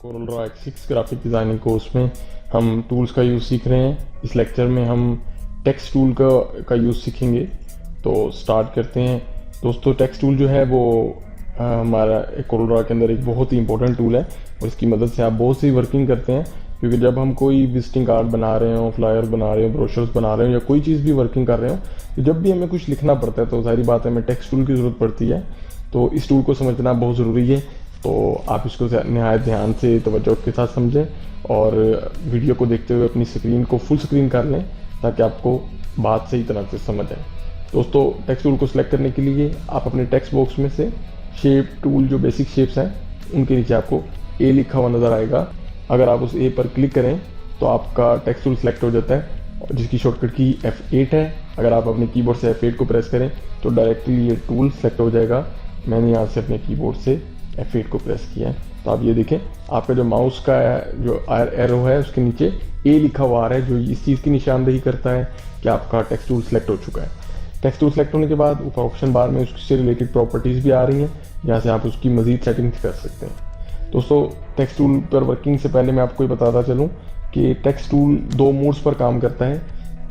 Coral x graphic designing course में हम tools का यूज़ सीख रहे हैं। इस लेक्चर में हम टेक्स्ट टूल का यूज़ सीखेंगे। तो स्टार्ट करते हैं। दोस्तों, टेक्स्ट टूल जो है वो हमारा कोरल के अंदर एक बहुत ही इंपॉर्टेंट टूल है और इसकी मदद से आप बहुत सी वर्किंग करते हैं। क्योंकि जब हम कोई विजिटिंग कार्ड बना रहे हो, फ्लायर बना रहे हो, ब्रोशर्स बना रहे हो या कोई चीज़ भी वर्किंग कर रहे हो, तो जब भी हमें कुछ लिखना पड़ता है तो सारी बात हमें टेक्स्ट टूल की ज़रूरत पड़ती है। तो इस टूल को समझना बहुत ज़रूरी है। तो आप इसको नहायत ध्यान से तवज्जो के साथ समझें और वीडियो को देखते हुए अपनी स्क्रीन को फुल स्क्रीन कर लें ताकि आपको बात सही तरह से समझ आए। दोस्तों, टेक्स्ट टूल को सिलेक्ट करने के लिए आप अपने टेक्स्ट बॉक्स में से शेप टूल, जो बेसिक शेप्स हैं, उनके नीचे आपको ए लिखा हुआ नज़र आएगा। अगर आप उस ए पर क्लिक करें तो आपका टेक्स्ट टूल सेलेक्ट हो जाता है, जिसकी शॉर्टकट की F8 है। अगर आप अपने कीबोर्ड से F8 को प्रेस करें तो डायरेक्टली ये टूल सेलेक्ट हो जाएगा। मैंने यहाँ से अपने कीबोर्ड से F8 को प्रेस किया है। तो आप ये देखें, आपका जो माउस का जो एरो है उसके नीचे ए लिखा हुआ आ रहा है, जो इस चीज़ की निशानदेही करता है कि आपका टेक्स्ट टूल सेलेक्ट हो चुका है। टेक्स्ट टूल सेलेक्ट होने के बाद ऊपर ऑप्शन बार में उससे रिलेटेड प्रॉपर्टीज़ भी आ रही हैं, जहाँ से आप उसकी मज़ीद सेटिंग्स कर सकते हैं। दोस्तों, टेक्स्ट टूल पर वर्किंग से पहले मैं आपको ये बताता चलूँ कि टेक्स्ट टूल दो मोड्स पर काम करता है।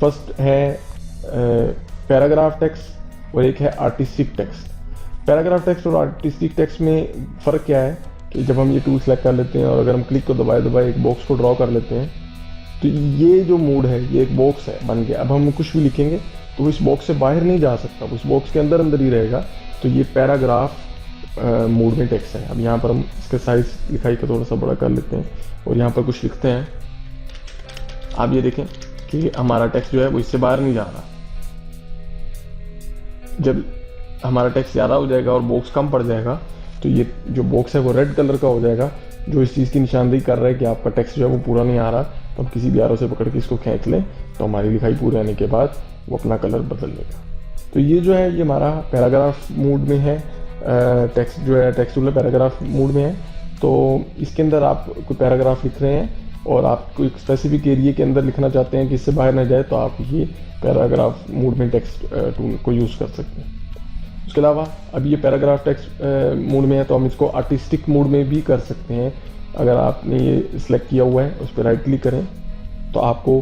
फर्स्ट है पैराग्राफ टेक्स्ट और एक है आर्टिस्टिक टेक्स्ट। पैराग्राफ टेक्स्ट और आर्टिस्टिक टेक्स्ट में फ़र्क क्या है कि जब हम ये टूल सेलेक्ट कर लेते हैं और अगर हम क्लिक को दबाए दबाए एक बॉक्स को ड्रॉ कर लेते हैं, तो ये जो मोड है ये एक बॉक्स है बन गया। अब हम कुछ भी लिखेंगे तो वो इस बॉक्स से बाहर नहीं जा सकता, वो इस बॉक्स के अंदर अंदर ही रहेगा। तो ये पैराग्राफ मोड में टेक्स्ट है। अब यहाँ पर हम इसका साइज लिखाई का थोड़ा सा बड़ा कर लेते हैं और यहाँ पर कुछ लिखते हैं। आप ये देखें कि हमारा टेक्स्ट जो है वो इससे बाहर नहीं जा रहा। जब हमारा टेक्स्ट ज़्यादा हो जाएगा और बॉक्स कम पड़ जाएगा तो ये जो बॉक्स है वो रेड कलर का हो जाएगा, जो इस चीज़ की निशानदेही कर रहा है कि आपका टेक्स्ट जो है वो पूरा नहीं आ रहा। तो हम किसी भी एरो से पकड़ के इसको खींच लें तो हमारी लिखाई पूरी आने के बाद वो अपना कलर बदल लेगा। तो ये जो है ये हमारा पैराग्राफ मोड में है। टेक्स्ट जो है टेक्स्ट टूल पैराग्राफ मोड में है। तो इसके अंदर आप कोई पैराग्राफ लिख रहे हैं और आप कोई स्पेसिफिक एरिया के अंदर लिखना चाहते हैं कि इससे बाहर ना जाए, तो आप ये पैराग्राफ मोड में टेक्स्ट टूल को यूज़ कर सकते हैं। उसके अलावा अब ये पैराग्राफ टेक्स्ट मोड में है तो हम इसको आर्टिस्टिक मोड में भी कर सकते हैं। अगर आपने ये सिलेक्ट किया हुआ है, उस पर राइट क्लिक करें तो आपको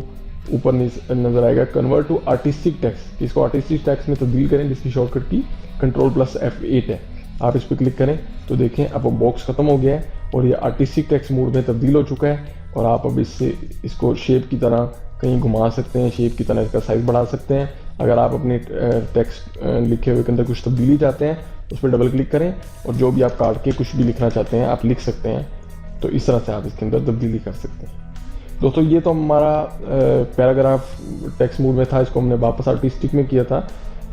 ऊपर नज़र आएगा कन्वर्ट टू आर्टिस्टिक टेक्स्ट। इसको आर्टिस्टिक टेक्स्ट में तब्दील करें, जिसकी शॉर्टकट की Ctrl+F8 है। आप इस पर क्लिक करें तो देखें अब वो बॉक्स ख़त्म हो गया है और ये आर्टिस्टिक टेक्स्ट मोड में तब्दील हो चुका है। और आप अब इसको शेप की तरह कहीं घुमा सकते हैं, शेप की तरह इसका साइज़ बढ़ा सकते हैं। अगर आप अपने टेक्स्ट लिखे हुए के अंदर कुछ तब्दीली चाहते हैं, उस पर डबल क्लिक करें और जो भी आप काट के कुछ भी लिखना चाहते हैं आप लिख सकते हैं। तो इस तरह से आप इसके अंदर तब्दीली कर सकते हैं। दोस्तों, ये तो हमारा पैराग्राफ टेक्स्ट मोड में था, इसको हमने वापस आर्टिस्टिक में किया था।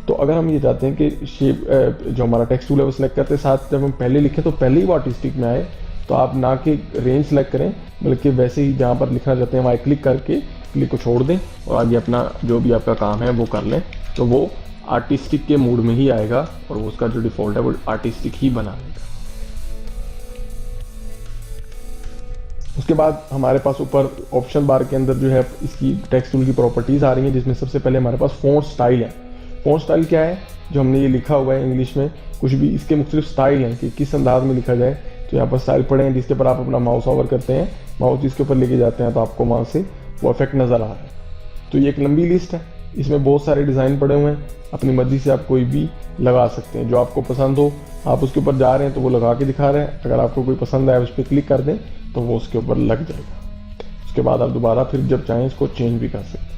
तो अगर हम ये चाहते हैं कि शेप जो हमारा टेक्स्ट टूल है वो सिलेक्ट करते साथ जब हम पहले लिखें तो पहले ही वो आर्टिस्टिक में आए, तो आप ना कि रेंज सेलेक्ट करें बल्कि वैसे ही जहाँ पर लिखना चाहते हैं वहाँ क्लिक करके क्लिक को छोड़ दें और आगे अपना जो भी आपका काम है वो कर लें। तो वो आर्टिस्टिक के मूड में ही आएगा और उसका जो डिफ़ॉल्ट है वो आर्टिस्टिक ही बना देगा। उसके बाद हमारे पास ऊपर ऑप्शन बार के अंदर जो है इसकी टेक्स्ट टूल की प्रॉपर्टीज़ आ रही हैं, जिसमें सबसे पहले हमारे पास फ़ॉन्ट स्टाइल है। फ़ॉन्ट स्टाइल क्या है? जो हमने ये लिखा हुआ है इंग्लिश में, कुछ भी इसके मुख्तलिफ स्टाइल हैं कि किस अंदाज में लिखा जाए। तो यहाँ पर स्टाइल पड़े हैं जिसके ऊपर आप अपना माउस ओवर करते हैं, माउस जिसके ऊपर लेके जाते हैं तो आपको वहाँ से वो इफेक्ट नज़र आ रहा है। तो ये एक लंबी लिस्ट है, इसमें बहुत सारे डिज़ाइन पड़े हुए हैं। अपनी मर्जी से आप कोई भी लगा सकते हैं, जो आपको पसंद हो आप उसके ऊपर जा रहे हैं तो वो लगा के दिखा रहे हैं। अगर आपको कोई पसंद आए उस पर क्लिक कर दें तो वो उसके ऊपर लग जाएगा। उसके बाद आप दोबारा फिर जब चाहें इसको चेंज भी कर सकते हैं।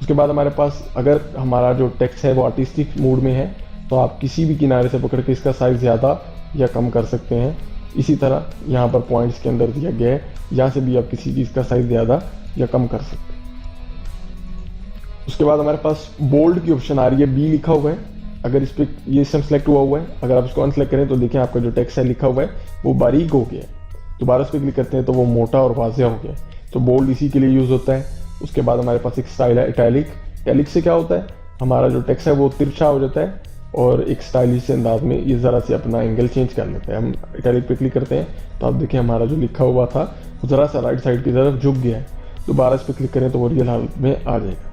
उसके बाद हमारे पास अगर हमारा जो टेक्स्ट है वो आर्टिस्टिक मोड में है तो आप किसी भी किनारे से पकड़ के इसका साइज़ ज़्यादा या कम कर सकते हैं। इसी तरह यहाँ पर पॉइंट्स के अंदर दिया गया है, यहाँ से भी आप किसी चीज़ का साइज़ ज़्यादा या कम कर सकते हैं। उसके बाद हमारे पास बोल्ड की ऑप्शन आ रही है, बी लिखा हुआ है। अगर इस पर ये सब सेलेक्ट हुआ है, अगर आप इसको अनसेलेक्ट करें तो देखिए आपका जो टेक्स्ट है लिखा हुआ है वो बारीक हो गया है। दोबारा उस पर क्लिक करते हैं तो वो मोटा और वाज़ेह हो गया। तो बोल्ड इसी के लिए यूज़ होता है। उसके बाद हमारे पास एक स्टाइल है इटैलिक। इटैलिक से क्या होता है, हमारा जो टेक्स्ट है वो तिरछा हो जाता है और एक स्टाइलिश से अंदाज में ये ज़रा से अपना एंगल चेंज कर लेता है। हम इटैलिक पे क्लिक करते हैं तो आप देखिए हमारा जो लिखा हुआ था वो ज़रा सा राइट साइड की तरफ झुक गया है। दोबारा इस पर क्लिक करें तो वो रियल हालत में आ जाएगा।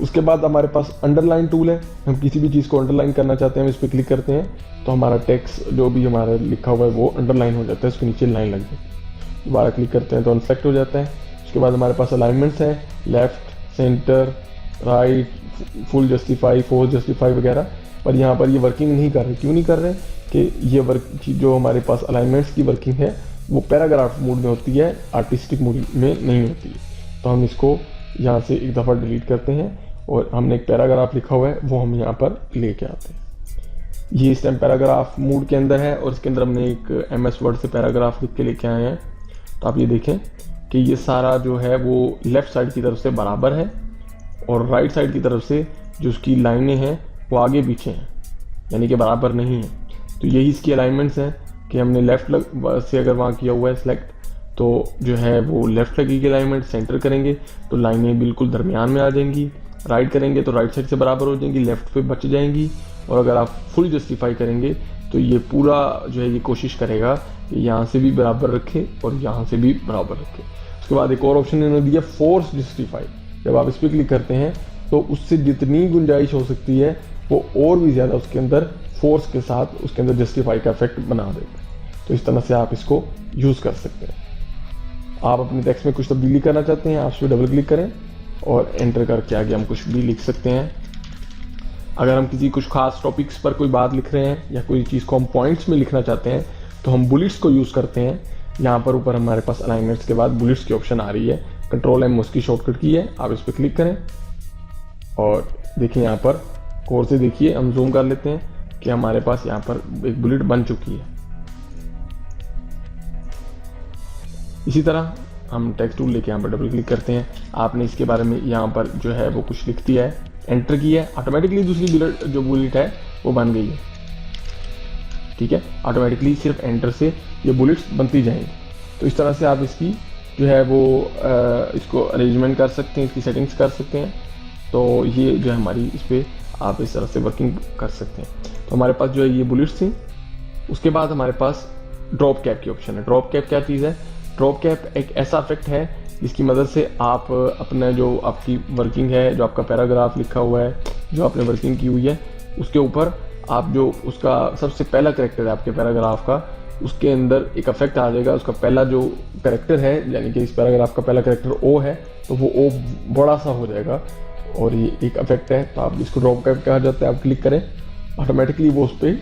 उसके बाद हमारे पास अंडरलाइन टूल है। हम किसी भी चीज़ को अंडरलाइन करना चाहते हैं, हम इस पर क्लिक करते हैं तो हमारा टेक्स्ट जो भी हमारा लिखा हुआ है वो अंडरलाइन हो जाता है, उसके नीचे लाइन लग जाती है। दोबारा क्लिक करते हैं तो अनसेलेक्ट हो जाता है। उसके बाद हमारे पास अलाइनमेंट्स हैं, left, centre, right, full justify, force justify वगैरह। पर यहाँ पर ये वर्किंग नहीं कर रहे। क्यों नहीं कर रहे? कि ये वर्क जो हमारे पास अलाइनमेंट्स की वर्किंग है वो पैराग्राफ मोड में होती है, आर्टिस्टिक मोड में नहीं होती है। तो हम इसको यहाँ से एक दफ़ा डिलीट करते हैं और हमने एक पैराग्राफ लिखा हुआ है वो हम यहाँ पर लेके आते हैं। ये इस टाइम पैराग्राफ मोड के अंदर है और इसके अंदर हमने एक MS वर्ड से पैराग्राफ लिख के लेके आए हैं। तो आप ये देखें कि ये सारा जो है वो लेफ़्ट साइड की तरफ से बराबर है और राइट साइड की तरफ से जो उसकी लाइनें हैं वो आगे पीछे हैं, यानी कि बराबर नहीं है। तो यही इसकी अलाइनमेंट्स हैं कि हमने लेफ़्ट से अगर वहाँ किया हुआ है सेलेक्ट तो जो है वो लेफ़्ट लगेगी अलाइनमेंट, सेंटर करेंगे तो लाइनें बिल्कुल दरमियान में आ जाएंगी, राइट करेंगे तो राइट साइड से बराबर हो जाएंगी, लेफ़्ट पे बच जाएंगी। और अगर आप फुल जस्टिफाई करेंगे तो ये पूरा जो है ये कोशिश करेगा कि यहाँ से भी बराबर रखे और यहाँ से भी बराबर रखे। उसके बाद एक और ऑप्शन इन्होंने दिया फोर्स जस्टिफाई। जब आप इस पर क्लिक करते हैं तो उससे जितनी गुंजाइश हो सकती है वो और भी ज़्यादा उसके अंदर फोर्स के साथ उसके अंदर जस्टिफाई का इफेक्ट बना देगा। तो इस तरह से आप इसको यूज़ कर सकते हैं। आप अपने टेक्स्ट में कुछ तब्दीली करना चाहते हैं, आप इस पर डबल क्लिक करें और एंटर करके आगे हम कुछ भी लिख सकते हैं। अगर हम किसी कुछ खास टॉपिक्स पर कोई बात लिख रहे हैं या कोई चीज़ को हम पॉइंट्स में लिखना चाहते हैं तो हम बुलेट्स को यूज़ करते हैं। यहाँ पर ऊपर हमारे पास अलाइनमेंट्स के बाद बुलेट्स की ऑप्शन आ रही है, Ctrl+M उसकी शॉर्टकट की है, आप इस पर क्लिक करें और देखिए यहाँ पर कोर से देखिए, हम जूम कर लेते हैं कि हमारे पास यहाँ पर एक बुलेट बन चुकी है। इसी तरह हम टेक्स्ट टूल लेके यहाँ पर डबल क्लिक करते हैं। आपने इसके बारे में यहाँ पर जो है वो कुछ लिख दिया है, एंटर किया है, ऑटोमेटिकली दूसरी बुलेट जो बुलेट है वो बन गई है। ठीक है, ऑटोमेटिकली सिर्फ एंटर से ये बुलेट्स बनती जाएंगी। तो इस तरह से आप इसकी जो है वो इसको अरेंजमेंट कर सकते हैं, इसकी सेटिंग्स कर सकते हैं। तो ये जो है हमारी इस पर आप इस तरह से वर्किंग कर सकते हैं। तो हमारे पास जो है ये बुलेट्स थी। उसके बाद हमारे पास ड्रॉप कैप की ऑप्शन है। ड्रॉप कैप क्या चीज़ है? ड्रॉप कैप एक ऐसा इफेक्ट है जिसकी मदद से आप अपना जो आपकी वर्किंग है, जो आपका पैराग्राफ लिखा हुआ है, जो आपने वर्किंग की हुई है, उसके ऊपर आप जो उसका सबसे पहला कैरेक्टर है आपके पैराग्राफ का, उसके अंदर एक इफेक्ट आ जाएगा। उसका पहला जो कैरेक्टर है, यानी कि इस पैराग्राफ का पहला कैरेक्टर ओ है, तो वो ओ बड़ा सा हो जाएगा और ये एक इफेक्ट है। तो आप इसको ड्रॉप कैप कहा जाता है। आप क्लिक करें, ऑटोमेटिकली वो उस पर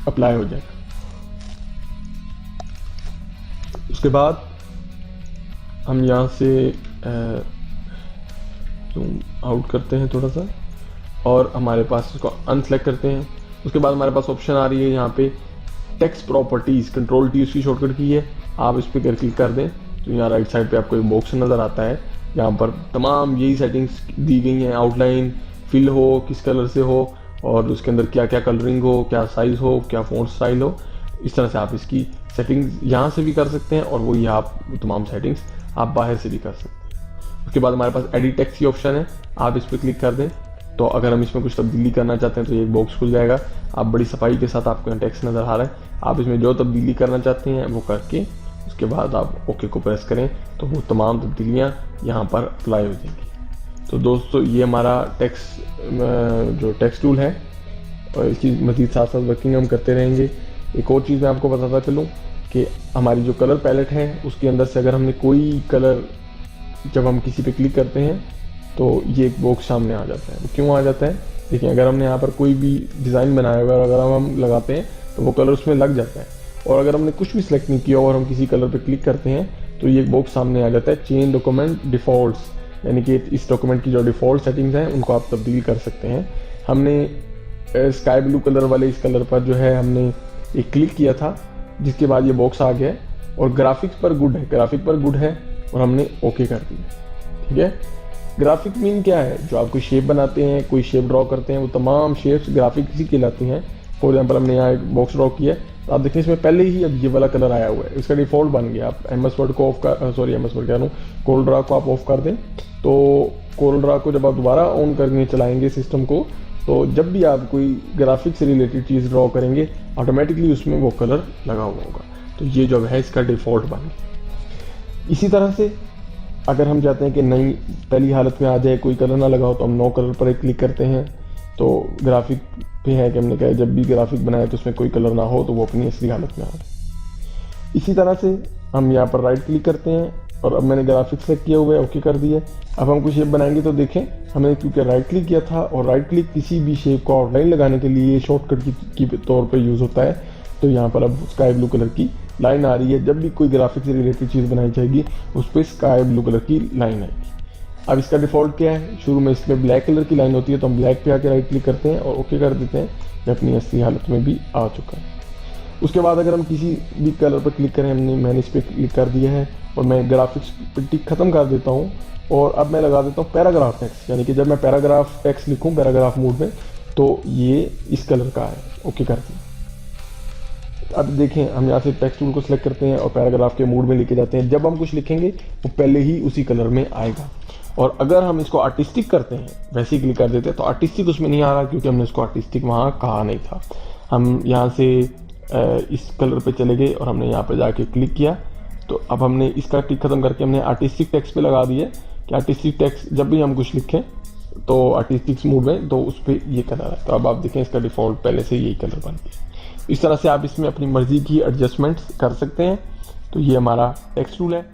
अप्लाई हो जाएगा। उसके बाद हम यहाँ से जूम आउट करते हैं थोड़ा सा और हमारे पास इसको अनसेलेक्ट करते हैं। उसके बाद हमारे पास ऑप्शन आ रही है यहाँ पे टेक्स्ट प्रॉपर्टीज़, Ctrl+T उसकी शॉर्टकट की है। आप इस पर क्लिक कर दें तो यहाँ राइट साइड पे आपको एक बॉक्स नज़र आता है। यहाँ पर तमाम यही सेटिंग्स दी गई हैं, आउटलाइन, फिल हो, किस कलर से हो और उसके अंदर क्या क्या कलरिंग हो, क्या साइज़ हो, क्या फ़ॉन्ट स्टाइल हो। इस तरह से आप इसकी सेटिंग्स यहाँ से भी कर सकते हैं और वही आप तमाम सेटिंग्स आप बाहर से भी कर सकते हैं। उसके बाद हमारे पास एडिट टेक्स्ट की ऑप्शन है। आप इस पर क्लिक कर दें तो अगर हम इसमें कुछ तब्दीली करना चाहते हैं तो ये एक बॉक्स खुल जाएगा। आप बड़ी सफाई के साथ आपको टेक्स्ट नज़र आ रहा है। आप इसमें जो तब्दीली करना चाहते हैं वो करके उसके बाद आप ओके को प्रेस करें तो वो तमाम तब्दीलियाँ यहाँ पर अप्लाई हो जाएंगी। तो दोस्तों ये हमारा जो टेक्स्ट टूल है और इसकी मज़ीद साथ साथ वर्किंग हम करते रहेंगे। एक और चीज़ मैं आपको बताता चलूँ कि हमारी जो कलर पैलेट है उसके अंदर से अगर हमने कोई कलर, जब हम किसी पे क्लिक करते हैं तो ये एक बॉक्स सामने आ जाता है। वो क्यों आ जाता है? देखिए, अगर हमने यहाँ पर कोई भी डिज़ाइन बनाया हुआ है और अगर हम लगाते हैं तो वो कलर उसमें लग जाता है। और अगर हमने कुछ भी सिलेक्ट नहीं किया और हम किसी कलर पे क्लिक करते हैं तो ये एक बॉक्स सामने आ जाता है, चेंज डॉक्यूमेंट डिफ़ॉल्ट्स, यानी कि इस डॉक्यूमेंट की जो डिफ़ॉल्ट सेटिंग्स हैं उनको आप तब्दील कर सकते हैं। हमने स्काई ब्लू कलर वाले इस कलर पर जो है हमने एक क्लिक किया था, जिसके बाद ये बॉक्स आ गया और ग्राफिक्स पर गुड है और हमने ओके कर दिया। ठीक है, ग्राफिक मीन क्या है? जो आप कोई शेप बनाते हैं, कोई शेप ड्रॉ करते हैं, वो तमाम शेप्स ग्राफिक इसी कहलाती हैं। फॉर एग्जांपल हमने यहाँ एक बॉक्स ड्रॉ किया तो आप देखिए इसमें पहले ही अब ये वाला कलर आया हुआ है, इसका डिफ़ॉल्ट बन गया। आप MS वर्ड को कोरल ड्रा को आप ऑफ कर दें तो कोरल ड्रा को जब आप दोबारा ऑन करके चलाएंगे सिस्टम को, तो जब भी आप कोई ग्राफिक से रिलेटेड चीज़ ड्रॉ करेंगे ऑटोमेटिकली उसमें वो कलर लगा हुआ होगा। तो ये जो है इसका डिफ़ॉल्ट बन गया। इसी तरह से अगर हम चाहते हैं कि नई पहली हालत में आ जाए, कोई कलर ना लगा हो, तो हम नो कलर पर एक क्लिक करते हैं। तो ग्राफिक पे है कि हमने कहा जब भी ग्राफिक बनाए तो उसमें कोई कलर ना हो तो वो अपनी असली हालत में आ जाए। इसी तरह से हम यहाँ पर राइट क्लिक करते हैं और अब मैंने ग्राफिक्स सेलेक्ट किया हुआ है, ओके कर दिया। अब हम कोई शेप बनाएंगे तो देखें हमें क्योंकि राइट क्लिक किया था और राइट क्लिक किसी भी शेप को आउटलाइन लगाने के लिए शॉर्टकट की तौर पर यूज़ होता है। तो यहाँ पर अब स्काई ब्लू कलर की लाइन आ रही है। जब भी कोई ग्राफिक्स से रिलेटेड चीज़ बनाई जाएगी उस पर स्काई ब्लू कलर की लाइन आएगी। अब इसका डिफ़ॉल्ट क्या है, शुरू में इसमें ब्लैक कलर की लाइन होती है तो हम ब्लैक पे आके राइट क्लिक करते हैं और ओके कर देते हैं। ये अपनी असली हालत में भी आ चुका है। उसके बाद अगर हम किसी भी कलर पर क्लिक करें, मैंने इस पर क्लिक कर दिया है और मैं ग्राफिक्स पर टिक खत्म कर देता हूँ और अब मैं लगा देता हूँ पैराग्राफ टेक्स्ट, यानी कि जब मैं पैराग्राफ टेक्स्ट लिखूँ पैराग्राफ मोड में तो ये इस कलर का है, ओके कर दिया। अब देखें हम यहाँ से टेक्स्ट टूल को सिलेक्ट करते हैं और पैराग्राफ के मोड में लेके जाते हैं। जब हम कुछ लिखेंगे वो पहले ही उसी कलर में आएगा। और अगर हम इसको आर्टिस्टिक करते हैं, वैसे ही क्लिक कर देते हैं, तो आर्टिस्टिक उसमें नहीं आ रहा क्योंकि हमने इसको आर्टिस्टिक वहाँ कहा नहीं था। हम यहाँ से इस कलर पे चले गए और हमने यहाँ पे जाके क्लिक किया तो अब हमने इसका टिक खत्म करके हमने आर्टिस्टिक टेक्स्ट पे लगा दिया कि आर्टिस्टिक टेक्स्ट जब भी हम कुछ लिखें तो आर्टिस्टिक मोड में तो उस पर ये कलर है। तो अब आप देखें इसका डिफ़ॉल्ट पहले से यही कलर बन गया। इस तरह से आप इसमें अपनी मर्ज़ी की एडजस्टमेंट्स कर सकते हैं। तो ये हमारा टेक्स्ट टूल है।